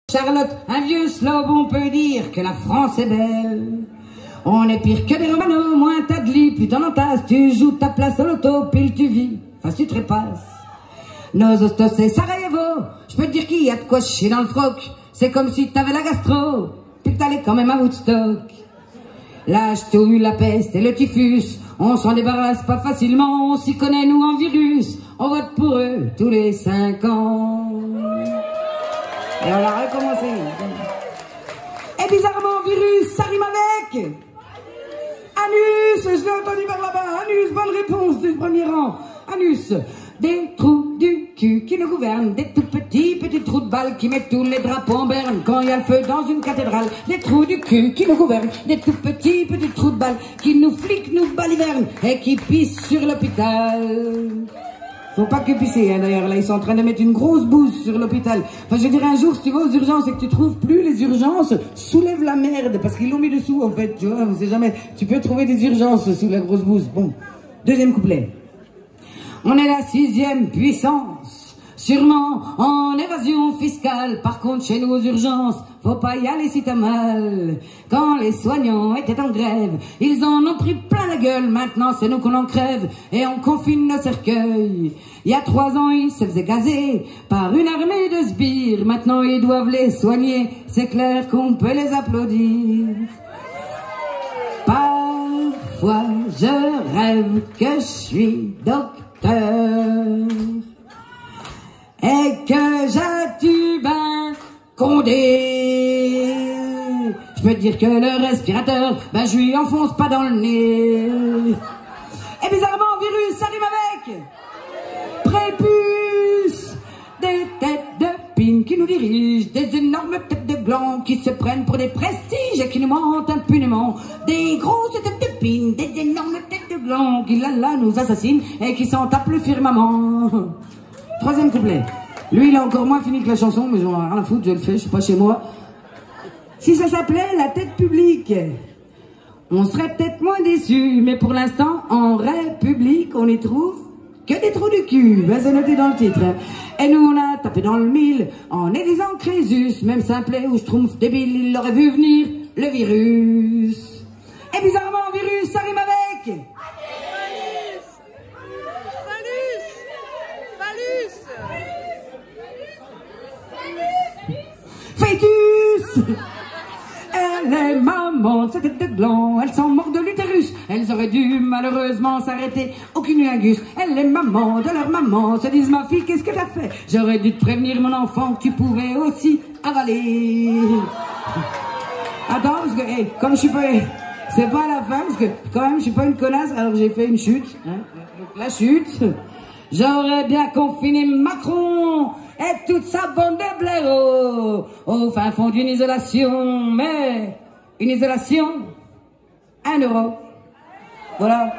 Charlotte, un vieux slob, on peut dire que la France est belle. On est pire que des Romanos, moins t'as de lit, plus t'en entasses, tu joues ta place à l'auto, pile tu vis, enfin tu trépasses. Nos hostos c'est Sarajevo, je peux te dire qu'il y a de quoi chier dans le froc. C'est comme si t'avais la gastro, puis que t'allais quand même à Woodstock. La ch'touille, la peste et le typhus, on s'en débarrasse pas facilement, on s'y connaît nous en virus, on vote pour eux tous les 5 ans. Et on a recommencé. Et bizarrement, virus, ça rime avec anus, je l'ai entendu par là-bas, anus, bonne réponse du premier rang. Anus, des trous du cul qui nous gouvernent, des tout petits trous de balles qui mettent tous les drapeaux en berne quand il y a le feu dans une cathédrale. Des trous du cul qui nous gouvernent, des tout petits trous de balles qui nous fliquent, nous balivernent et qui pissent sur l'hôpital. Faut pas que pisser, hein, d'ailleurs, là, ils sont en train de mettre une grosse bouse sur l'hôpital. Enfin, je dirais un jour, si tu vas aux urgences et que tu trouves plus les urgences, soulève la merde, parce qu'ils l'ont mis dessous, en fait, tu vois, on sait jamais. Tu peux trouver des urgences sous la grosse bouse. Bon, deuxième couplet. On est la 6e puissance, sûrement en évasion fiscale. Par contre, chez nous aux urgences, faut pas y aller si t'as mal. Quand les soignants étaient en grève, ils en ont pris plein la gueule. Maintenant, c'est nous qu'on en crève et on confine nos cercueils. Il y a 3 ans, ils se faisaient gazer par une armée de sbires. Maintenant, ils doivent les soigner. C'est clair qu'on peut les applaudir. Parfois, je rêve que je suis docteur et que j'attube un Condé. Je peux te dire que le respirateur, ben je lui enfonce pas dans le nez. Et bizarrement, virus, ça rime avec prépuce. Des têtes de pine qui nous dirigent, des énormes têtes de gland qui se prennent pour des prestiges et qui nous mentent impunément. Des grosses têtes de pine, des énormes têtes de gland qui là nous assassinent et qui s'en tapent le firmament. 3e couplet. Lui, il a encore moins fini que la chanson, mais j'en ai rien à foutre, je le fais, je suis pas chez moi. Si ça s'appelait la tête publique, on serait peut-être moins déçus, mais pour l'instant, en République, on y trouve que des trous du cul. Ben, c'est noté dans le titre. Et nous, on a tapé dans le mille en élisant Crésus, même simplet ou schtroumpf débile, il l'aurait vu venir, le virus. Et bizarrement, virus, ça rime avec fœtus. Elle est maman de cette tête de gland, elles sont mortes de l'utérus, elles auraient dû malheureusement s'arrêter au cunnilingus. Elle est maman de leur maman, se disent ma fille qu'est-ce que t'as fait, j'aurais dû te prévenir mon enfant que tu pouvais aussi avaler. Attends, parce que hey, comme je suis pas, c'est pas la fin, parce que quand même je suis pas une connasse, alors j'ai fait une chute, hein. Donc la chute, j'aurais bien confiné Macron et toute sa bande de blaireaux au fin fond d'une isolation, mais une isolation, 1 euro. Voilà.